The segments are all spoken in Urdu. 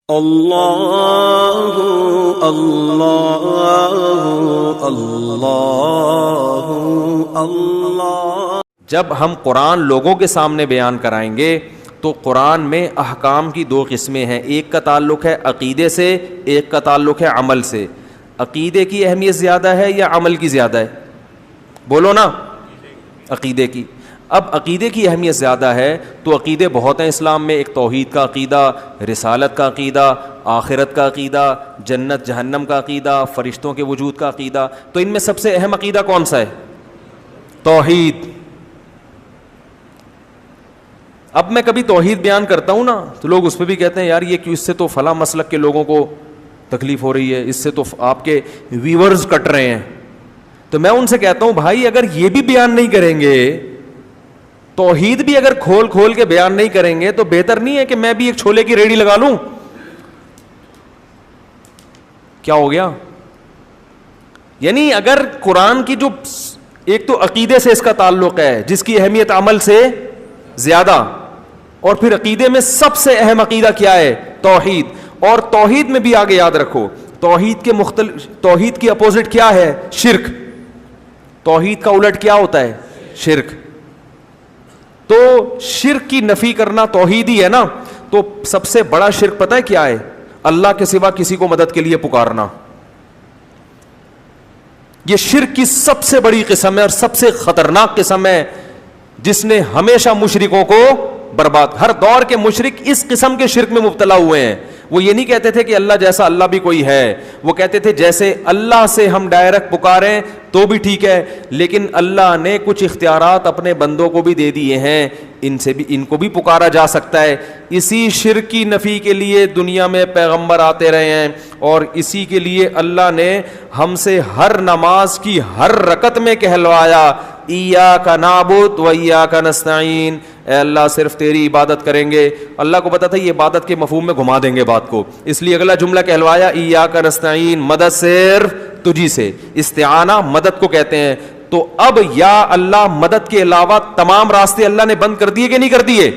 اللہ اللہ اللہ اللہ۔ جب ہم قرآن لوگوں کے سامنے بیان کرائیں گے تو قرآن میں احکام کی دو قسمیں ہیں، ایک کا تعلق ہے عقیدے سے، ایک کا تعلق ہے عمل سے۔ عقیدے کی اہمیت زیادہ ہے یا عمل کی زیادہ ہے؟ بولو نا، عقیدے کی۔ اب عقیدے کی اہمیت زیادہ ہے تو عقیدے بہت ہیں اسلام میں، ایک توحید کا عقیدہ، رسالت کا عقیدہ، آخرت کا عقیدہ، جنت جہنم کا عقیدہ، فرشتوں کے وجود کا عقیدہ۔ تو ان میں سب سے اہم عقیدہ کون سا ہے؟ توحید۔ اب میں کبھی توحید بیان کرتا ہوں نا تو لوگ اس پہ بھی کہتے ہیں یار یہ کیوں، اس سے تو فلاں مسلک کے لوگوں کو تکلیف ہو رہی ہے، اس سے تو آپ کے ویورز کٹ رہے ہیں۔ تو میں ان سے کہتا ہوں بھائی اگر یہ بھی بیان نہیں کریں گے، توحید بھی اگر کھول کھول کے بیان نہیں کریں گے تو بہتر نہیں ہے کہ میں بھی ایک چھولے کی ریڑھی لگا لوں؟ کیا ہو گیا؟ یعنی اگر قرآن کی جو ایک تو عقیدے سے اس کا تعلق ہے جس کی اہمیت عمل سے زیادہ، اور پھر عقیدے میں سب سے اہم عقیدہ کیا ہے؟ توحید۔ اور توحید میں بھی آگے یاد رکھو توحید کی اپوزٹ کیا ہے؟ شرک۔ توحید کا الٹ کیا ہوتا ہے؟ شرک۔ تو شرک کی نفی کرنا توحید ہی ہے نا۔ تو سب سے بڑا شرک پتہ ہے کیا ہے؟ اللہ کے سوا کسی کو مدد کے لیے پکارنا۔ یہ شرک کی سب سے بڑی قسم ہے اور سب سے خطرناک قسم ہے جس نے ہمیشہ مشرکوں کو برباد، ہر دور کے مشرک اس قسم کے شرک میں مبتلا ہوئے ہیں۔ وہ یہ نہیں کہتے تھے کہ اللہ جیسا اللہ بھی کوئی ہے، وہ کہتے تھے جیسے اللہ سے ہم ڈائریکٹ پکاریں تو بھی ٹھیک ہے، لیکن اللہ نے کچھ اختیارات اپنے بندوں کو بھی دے دیے ہیں، ان کو بھی پکارا جا سکتا ہے۔ اسی شرک کی نفی کے لیے دنیا میں پیغمبر آتے رہے ہیں، اور اسی کے لیے اللہ نے ہم سے ہر نماز کی ہر رکعت میں کہلوایا ایاک نعبد و ایاک نستعین، اے اللہ صرف تیری عبادت کریں گے۔ اللہ کو پتا تھا یہ عبادت کے مفہوم میں گھما دیں گے بات کو، اس لیے اگلا جملہ کہلوایا ایاک نستعین، مدد صرف تجھی سے۔ استعانہ مدد کو کہتے ہیں۔ تو اب یا اللہ مدد کے علاوہ تمام راستے اللہ نے بند کر دیے کہ نہیں کر دیے؟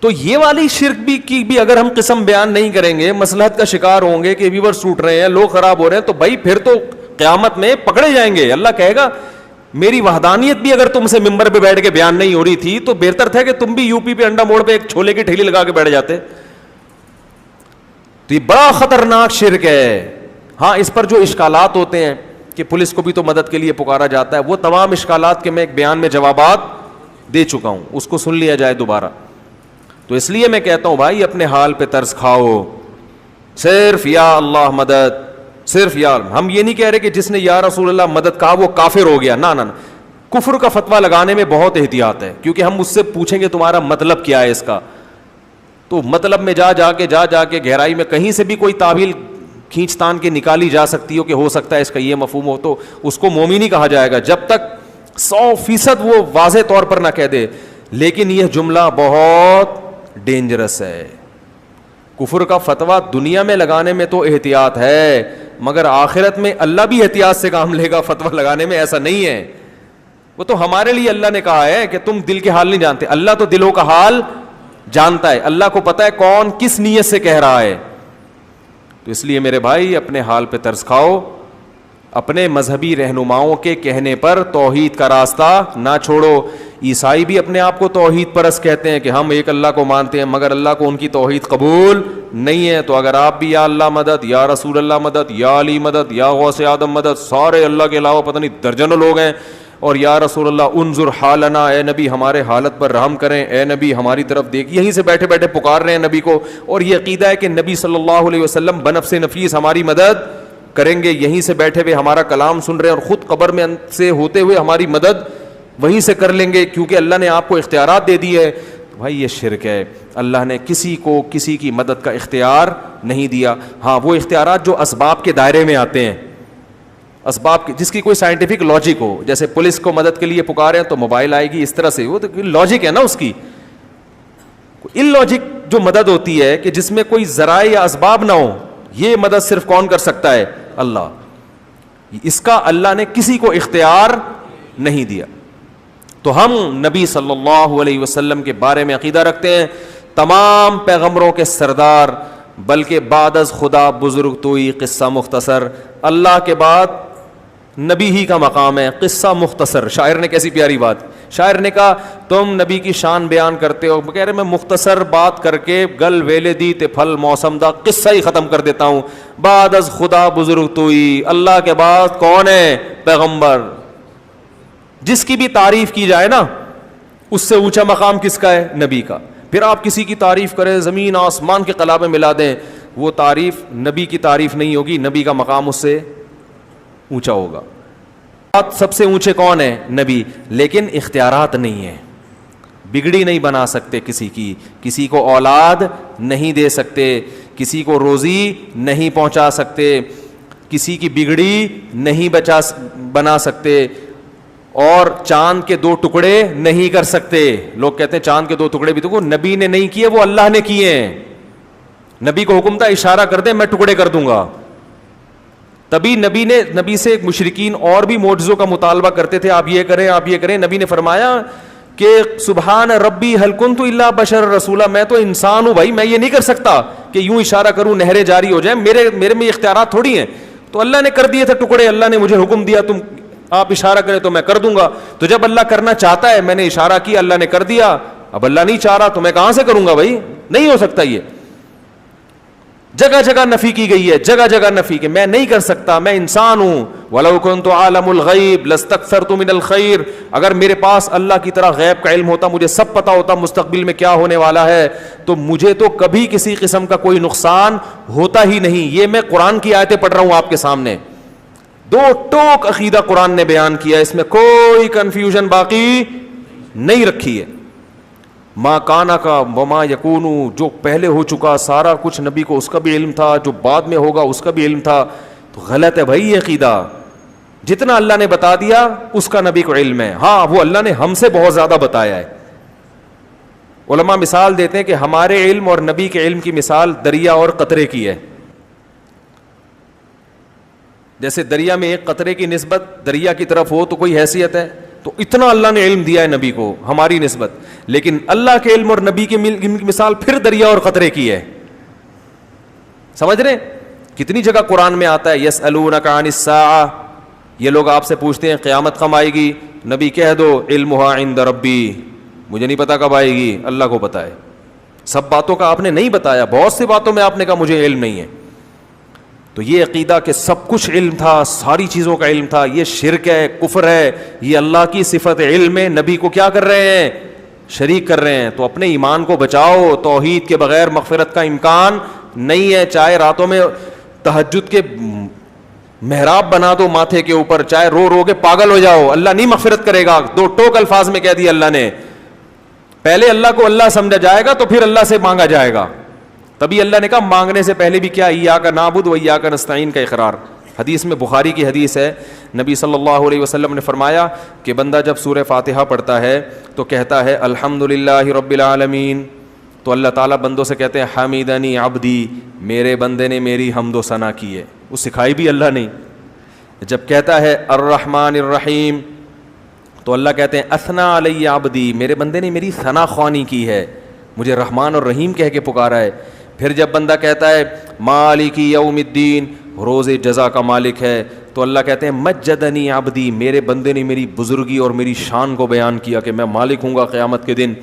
تو یہ والی شرک کی بھی اگر ہم قسم بیان نہیں کریں گے، مصلحت کا شکار ہوں گے کہ ویورز ٹوٹ رہے ہیں، لوگ خراب ہو رہے ہیں، تو بھائی پھر تو قیامت میں پکڑے جائیں گے۔ اللہ کہے گا میری وحدانیت بھی اگر تم سے ممبر پہ بیٹھ کے بیان نہیں ہو رہی تھی تو بہتر تھا کہ تم بھی یو پی پہ انڈا موڑ پہ ایک چھولے کی ٹھیلی لگا کے بیٹھ جاتے۔ تو یہ بڑا خطرناک شرک ہے۔ ہاں اس پر جو اشکالات ہوتے ہیں کہ پولیس کو بھی تو مدد کے لیے پکارا جاتا ہے، وہ تمام اشکالات کے میں ایک بیان میں جوابات دے چکا ہوں، اس کو سن لیا جائے دوبارہ۔ تو اس لیے میں کہتا ہوں بھائی اپنے حال پہ ترس کھاؤ، صرف یا اللہ مدد، صرف یا اللہ۔ ہم یہ نہیں کہہ رہے کہ جس نے یا رسول اللہ مدد کہا وہ کافر ہو گیا، نہ نہ۔ کفر کا فتویٰ لگانے میں بہت احتیاط ہے، کیونکہ ہم اس سے پوچھیں گے تمہارا مطلب کیا ہے اس کا، تو مطلب میں جا کے گہرائی میں کہیں سے بھی کوئی تعویل کھینچ تان کے نکالی جا سکتی ہو کہ ہو سکتا ہے اس کا یہ مفہوم ہو، تو اس کو مومن ہی کہا جائے گا جب تک 100% وہ واضح طور پر نہ کہہ دے۔ لیکن یہ جملہ بہت ڈینجرس ہے۔ کفر کا فتویٰ دنیا میں لگانے میں تو احتیاط ہے، مگر آخرت میں اللہ بھی احتیاط سے کام لے گا فتویٰ لگانے میں، ایسا نہیں ہے۔ وہ تو ہمارے لیے اللہ نے کہا ہے کہ تم دل کے حال نہیں جانتے، اللہ تو دلوں کا حال جانتا ہے، اللہ کو پتا ہے کون کس نیت سے کہہ رہا ہے۔ تو اس لیے میرے بھائی اپنے حال پہ ترس کھاؤ، اپنے مذہبی رہنماؤں کے کہنے پر توحید کا راستہ نہ چھوڑو۔ عیسائی بھی اپنے آپ کو توحید پرست کہتے ہیں کہ ہم ایک اللہ کو مانتے ہیں، مگر اللہ کو ان کی توحید قبول نہیں ہے۔ تو اگر آپ بھی یا اللہ مدد، یا رسول اللہ مدد، یا علی مدد، یا غوث آدم مدد، سارے اللہ کے علاوہ پتہ نہیں درجنوں لوگ ہیں، اور یا رسول اللہ انظر حالنا، اے نبی ہمارے حالت پر رحم کریں، اے نبی ہماری طرف دیکھ، یہیں سے بیٹھے بیٹھے پکار رہے ہیں نبی کو، اور یہ عقیدہ ہے کہ نبی صلی اللہ علیہ وسلم بنفس نفیس ہماری مدد کریں گے، یہیں سے بیٹھے ہوئے ہمارا کلام سن رہے ہیں، اور خود قبر میں سے ہوتے ہوئے ہماری مدد وہیں سے کر لیں گے کیونکہ اللہ نے آپ کو اختیارات دے دی ہے۔ بھائی یہ شرک ہے، اللہ نے کسی کو کسی کی مدد کا اختیار نہیں دیا۔ ہاں وہ اختیارات جو اسباب کے دائرے میں آتے ہیں، اسباب جس کی کوئی سائنٹیفک لاجک ہو، جیسے پولیس کو مدد کے لیے پکارے تو موبائل آئے گی اس طرح سے، وہ تو لاجک ہے نا اس کی۔ ان لاجک جو مدد ہوتی ہے کہ جس میں کوئی ذرائع یا اسباب نہ ہو، یہ مدد صرف کون کر سکتا ہے؟ اللہ۔ اس کا اللہ نے کسی کو اختیار نہیں دیا۔ تو ہم نبی صلی اللہ علیہ وسلم کے بارے میں عقیدہ رکھتے ہیں تمام پیغمبروں کے سردار، بلکہ بعد از خدا بزرگ توئی قصہ مختصر، اللہ کے بعد نبی ہی کا مقام ہے، قصہ مختصر. شاعر نے کیسی پیاری بات، شاعر نے کہا تم نبی کی شان بیان کرتے ہو، کہہ رہے میں مختصر بات کر کے گل ویلے دی تے پھل موسم دا قصہ ہی ختم کر دیتا ہوں. بعد از خدا بزرگ توئی، اللہ کے بعد کون ہے؟ پیغمبر. جس کی بھی تعریف کی جائے نا، اس سے اونچا مقام کس کا ہے؟ نبی کا. پھر آپ کسی کی تعریف کریں، زمین آسمان کے قلابے ملا دیں، وہ تعریف نبی کی تعریف نہیں ہوگی، نبی کا مقام اس سے اونچا ہوگا. سب سے اونچے کون ہیں؟ نبی. لیکن اختیارات نہیں ہیں، بگڑی نہیں بنا سکتے کسی کی، کسی کو اولاد نہیں دے سکتے، کسی کو روزی نہیں پہنچا سکتے، کسی کی بگڑی نہیں بنا سکتے، اور چاند کے 2 ٹکڑے نہیں کر سکتے. لوگ کہتے ہیں چاند کے 2 ٹکڑے بھی تو وہ نبی نے نہیں کیے، وہ اللہ نے کیے ہیں. نبی کو حکم تھا اشارہ کر دیں میں ٹکڑے کر دوں گا. تبھی نبی سے مشرکین اور بھی معجزوں کا مطالبہ کرتے تھے، آپ یہ کریں آپ یہ کریں. نبی نے فرمایا کہ سبحان ربی هل كنت الا بشر رسولا، میں تو انسان ہوں بھائی، میں یہ نہیں کر سکتا کہ یوں اشارہ کروں نہریں جاری ہو جائیں، میرے میں اختیارات تھوڑی ہیں. تو اللہ نے کر دیے تھے ٹکڑے، اللہ نے مجھے حکم دیا تم آپ اشارہ کریں تو میں کر دوں گا. تو جب اللہ کرنا چاہتا ہے، میں نے اشارہ کیا اللہ نے کر دیا، اب اللہ نہیں چاہ رہا تو میں کہاں سے کروں گا بھائی؟ نہیں ہو سکتا. یہ جگہ جگہ نفی کی گئی ہے، جگہ جگہ نفی کہ میں نہیں کر سکتا، میں انسان ہوں. وَلَوْ كُنْتُ عَالَمُ الْغَيْبِ لَاسْتَكْثَرْتُ مِنَ الْخَيْرِ، اگر میرے پاس اللہ کی طرح غیب کا علم ہوتا، مجھے سب پتا ہوتا مستقبل میں کیا ہونے والا ہے، تو مجھے تو کبھی کسی قسم کا کوئی نقصان ہوتا ہی نہیں. یہ میں قرآن کی آیتیں پڑھ رہا ہوں آپ کے سامنے، 2 ٹوک عقیدہ قرآن نے بیان کیا، اس میں کوئی کنفیوژن باقی نہیں رکھی ہے. ما کانا کا وما یکونو، جو پہلے ہو چکا سارا کچھ نبی کو اس کا بھی علم تھا، جو بعد میں ہوگا اس کا بھی علم تھا. تو غلط ہے بھائی یہ عقیدہ. جتنا اللہ نے بتا دیا اس کا نبی کو علم ہے. ہاں وہ اللہ نے ہم سے بہت زیادہ بتایا ہے. علماء مثال دیتے ہیں کہ ہمارے علم اور نبی کے علم کی مثال دریا اور قطرے کی ہے. جیسے دریا میں ایک قطرے کی نسبت دریا کی طرف ہو تو کوئی حیثیت ہے، تو اتنا اللہ نے علم دیا ہے نبی کو ہماری نسبت. لیکن اللہ کے علم اور نبی کی مثال پھر دریا اور قطرے کی ہے. سمجھ رہے؟ کتنی جگہ قرآن میں آتا ہے یسألونک عن الساعہ، یہ لوگ آپ سے پوچھتے ہیں قیامت کب آئے گی، نبی کہہ دو علمھا عند ربی، مجھے نہیں پتا کب آئے گی، اللہ کو پتا ہے. سب باتوں کا آپ نے نہیں بتایا، بہت سی باتوں میں آپ نے کہا مجھے علم نہیں ہے. تو یہ عقیدہ کہ سب کچھ علم تھا، ساری چیزوں کا علم تھا، یہ شرک ہے، کفر ہے. یہ اللہ کی صفت علم ہے، نبی کو کیا کر رہے ہیں؟ شریک کر رہے ہیں. تو اپنے ایمان کو بچاؤ، توحید کے بغیر مغفرت کا امکان نہیں ہے. چاہے راتوں میں تہجد کے محراب بنا دو ماتھے کے اوپر، چاہے رو رو کے پاگل ہو جاؤ، اللہ نہیں مغفرت کرے گا. 2 ٹوک الفاظ میں کہہ دیا اللہ نے. پہلے اللہ کو اللہ سمجھا جائے گا تو پھر اللہ سے مانگا جائے گا. تبھی اللہ نے کہا مانگنے سے پہلے بھی کیا ایاک نعبد و ایاک نستعین کا اقرار. حدیث میں بخاری کی حدیث ہے، نبی صلی اللہ علیہ وسلم نے فرمایا کہ بندہ جب سورہ فاتحہ پڑھتا ہے تو کہتا ہے الحمدللہ رب العالمین، تو اللہ تعالیٰ بندوں سے کہتے ہیں حمیدنی عبدی، میرے بندے نے میری حمد و ثنا کی ہے. وہ سکھائی بھی اللہ نے. جب کہتا ہے الرحمن الرحیم تو اللہ کہتے ہیں اثنا علی عبدی، میرے بندے نے میری ثنا خوانی کی ہے، مجھے رحمان اور رحیم کہہ کے پکارا ہے. پھر جب بندہ کہتا ہے مالک یوم الدین، روز جزا کا مالک ہے، تو اللہ کہتے ہیں مجدنی عبدی، میرے بندے نے میری بزرگی اور میری شان کو بیان کیا کہ میں مالک ہوں گا قیامت کے دن.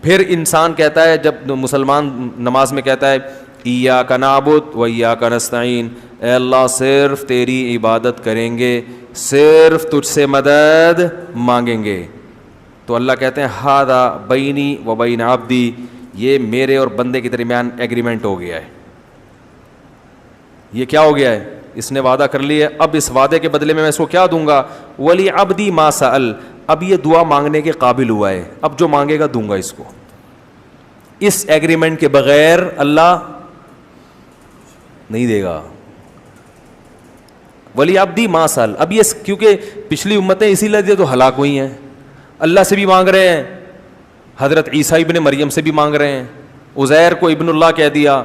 پھر انسان کہتا ہے، جب مسلمان نماز میں کہتا ہے ایاک نعبد و ایاک نستعین، اے اللہ صرف تیری عبادت کریں گے، صرف تجھ سے مدد مانگیں گے، تو اللہ کہتے ہیں ھذا بینی و بین عبدی، یہ میرے اور بندے کے درمیان ایگریمنٹ ہو گیا ہے. یہ کیا ہو گیا ہے؟ اس نے وعدہ کر لیا ہے، اب اس وعدے کے بدلے میں اس کو کیا دوں گا؟ ولی عبدی ما سأل، اب یہ دعا مانگنے کے قابل ہوا ہے، اب جو مانگے گا دوں گا اس کو. اس ایگریمنٹ کے بغیر اللہ نہیں دے گا. ولی عبدی ما سأل، اب یہ کیونکہ پچھلی امتیں اسی لیے تو ہلاک ہوئی ہیں، اللہ سے بھی مانگ رہے ہیں، حضرت عیسیٰ ابن مریم سے بھی مانگ رہے ہیں، عزیر کو ابن اللہ کہہ دیا،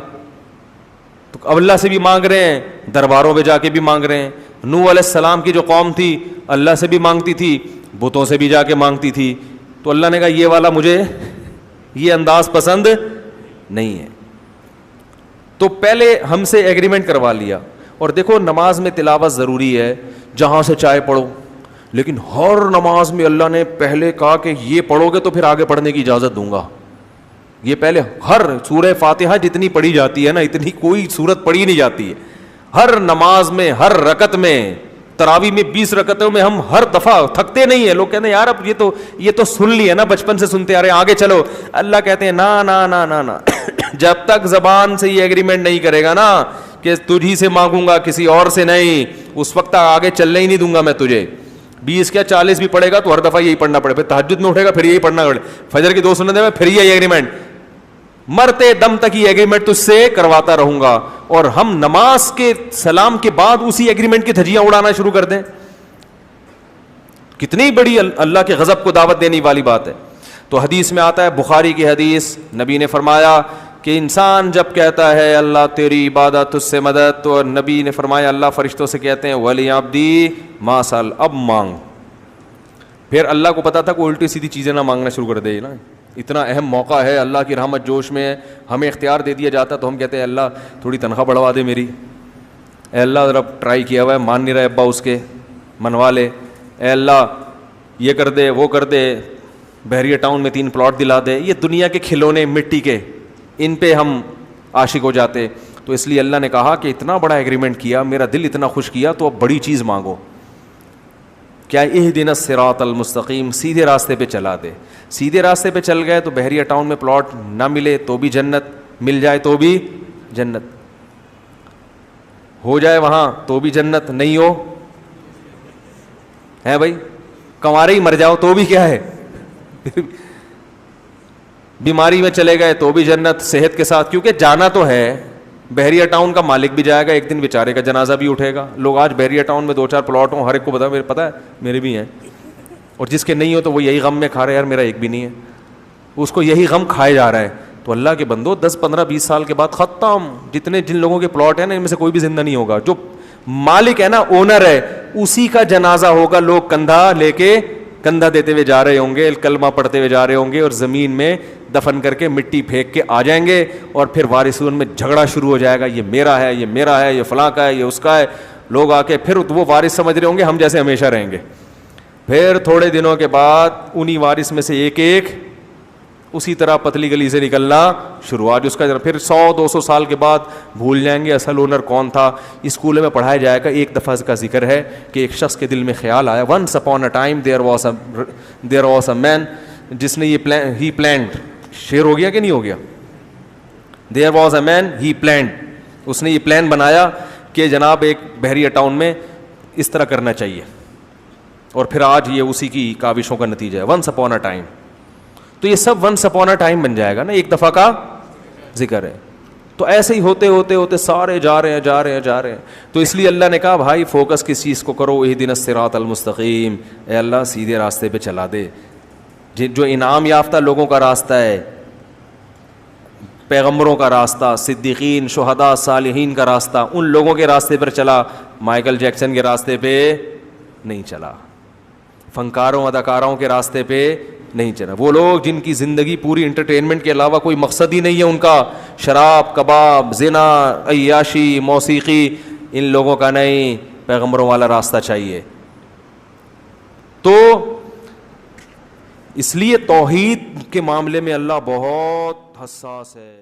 تو اب اللہ سے بھی مانگ رہے ہیں، درباروں پہ جا کے بھی مانگ رہے ہیں. نوح علیہ السلام کی جو قوم تھی اللہ سے بھی مانگتی تھی، بتوں سے بھی جا کے مانگتی تھی. تو اللہ نے کہا یہ والا مجھے یہ انداز پسند نہیں ہے. تو پہلے ہم سے ایگریمنٹ کروا لیا. اور دیکھو نماز میں تلاوت ضروری ہے, جہاں سے چاہے پڑھو, لیکن ہر نماز میں اللہ نے پہلے کہا کہ یہ پڑھو گے تو پھر آگے پڑھنے کی اجازت دوں گا. یہ پہلے ہر سورہ فاتحہ جتنی پڑھی جاتی ہے نا, اتنی کوئی سورت پڑھی نہیں جاتی ہے. ہر نماز میں, ہر رکعت میں, تراویح میں 20 رکعتوں میں ہم ہر دفعہ تھکتے نہیں ہیں. لوگ کہتے ہیں یار اب یہ تو سن لی ہے نا, بچپن سے سنتے آ رہے ہیں, آگے چلو. اللہ کہتے ہیں نا نا نا نا نا, جب تک زبان سے یہ ایگریمنٹ نہیں کرے گا نا کہ تجھی سے مانگوں گا کسی اور سے نہیں, اس وقت آگے چلنے ہی نہیں دوں گا میں تجھے. 20 کیا 40 بھی پڑھے گا تو ہر دفعہ یہی پڑھنا پڑے, پھر تہجد میں اٹھے گا پھر یہی پڑھنا پڑے, فجر کی 2 سنتیں میں پھر یہی ایگریمنٹ, مرتے دم تک یہ ایگریمنٹ تجھ سے کرواتا رہوں گا. اور ہم نماز کے سلام کے بعد اسی ایگریمنٹ کی دھجیاں اڑانا شروع کر دیں, کتنی بڑی اللہ کے غضب کو دعوت دینے والی بات ہے. تو حدیث میں آتا ہے, بخاری کی حدیث, نبی نے فرمایا کہ انسان جب کہتا ہے اللہ تیری عبادت تجھ سے مدد, تو نبی نے فرمایا اللہ فرشتوں سے کہتے ہیں ولی عبدی ما سال, اب مانگ. پھر اللہ کو پتا تھا کہ الٹی سیدھی چیزیں نہ مانگنا شروع کر دے نا, اتنا اہم موقع ہے, اللہ کی رحمت جوش میں ہے, ہمیں اختیار دے دیا جاتا تو ہم کہتے ہیں اللہ تھوڑی تنخواہ بڑھوا دے میری, اے اللہ ذرا ٹرائی کیا ہوا ہے, مان نہیں رہا ابا اس کے, منوا لے, اے اللہ یہ کر دے وہ کر دے, بحریہ ٹاؤن میں 3 پلاٹ دلا دے. یہ دنیا کے کھلونے مٹی کے, ان پہ ہم عاشق ہو جاتے. تو اس لیے اللہ نے کہا کہ اتنا بڑا ایگریمنٹ کیا, میرا دل اتنا خوش کیا, تو اب بڑی چیز مانگو. کیا اہدنا الصراط المستقیم, سیدھے راستے پہ چلا دے. سیدھے راستے پہ چل گئے تو بحریہ ٹاؤن میں پلاٹ نہ ملے تو بھی جنت, مل جائے تو بھی جنت, ہو جائے وہاں تو بھی جنت, نہیں ہو ہے بھائی, کنوارے ہی مر جاؤ تو بھی کیا ہے, بیماری میں چلے گئے تو بھی جنت, صحت کے ساتھ, کیونکہ جانا تو ہے. بحریہ ٹاؤن کا مالک بھی جائے گا ایک دن, بیچارے کا جنازہ بھی اٹھے گا. لوگ آج بحریہ ٹاؤن میں 2-4 پلاٹ ہوں, ہر ایک کو پتا ہے میرے بھی ہیں, اور جس کے نہیں ہو تو وہ یہی غم میں کھا رہے, یار میرا ایک بھی نہیں ہے, اس کو یہی غم کھائے جا رہا ہے. تو اللہ کے بندو 10-15-20 سال کے بعد ختم. جن لوگوں کے پلاٹ ہیں نا, ان میں سے کوئی بھی زندہ نہیں ہوگا. جو مالک ہے نا, اونر ہے, اسی کا جنازہ ہوگا. لوگ کندھا لے کے, کندھا دیتے ہوئے جا رہے ہوں گے, کلمہ پڑھتے ہوئے جا رہے ہوں گے, اور زمین میں دفن کر کے مٹی پھینک کے آ جائیں گے. اور پھر وارثون میں جھگڑا شروع ہو جائے گا, یہ میرا ہے, یہ میرا ہے, یہ فلاں کا ہے, یہ اس کا ہے. لوگ آ کے پھر وہ وارث سمجھ رہے ہوں گے ہم جیسے ہمیشہ رہیں گے. پھر تھوڑے دنوں کے بعد انہی وارث میں سے ایک اسی طرح پتلی گلی سے نکلنا شروع. آج اس کا پھر 100-200 سال کے بعد بھول جائیں گے اصل اونر کون تھا. اسکول میں پڑھایا جائے گا. ایک دفعہ کا ذکر ہے کہ ایک شخص کے دل میں خیال آیا, once upon a time there was a man, جس نے یہ ہی پلانڈ, شعر ہو گیا کہ نہیں ہو گیا, دیر was a main he planned, اس نے یہ پلان بنایا کہ جناب ایک بحریہ ٹاؤن میں اس طرح کرنا چاہیے. اور پھر آج یہ اسی کی کاوشوں کا نتیجہ ہے, ونس اپون اے ٹائم. تو یہ سب ونس اپون اے ٹائم بن جائے گا نا, ایک دفعہ کا ذکر ہے. تو ایسے ہی ہوتے ہوتے ہوتے سارے جا رہے ہیں. تو اس لیے اللہ نے کہا بھائی فوکس کس چیز کو کرو, اہدنا الصراط المستقیم, اے اللہ سیدھے راستے پہ چلا دے. جو انعام یافتہ لوگوں کا راستہ ہے, پیغمبروں کا راستہ, صدیقین, شہداء, صالحین کا راستہ, ان لوگوں کے راستے پر چلا, مائیکل جیکسن کے راستے پہ نہیں چلا, فنکاروں اداکاروں کے راستے پہ نہیں چلا. وہ لوگ جن کی زندگی پوری انٹرٹینمنٹ کے علاوہ کوئی مقصد ہی نہیں ہے ان کا, شراب, کباب, زنا, عیاشی, موسیقی, ان لوگوں کا نہیں, پیغمبروں والا راستہ چاہیے. تو اس لیے توحید کے معاملے میں اللہ بہت حساس ہے.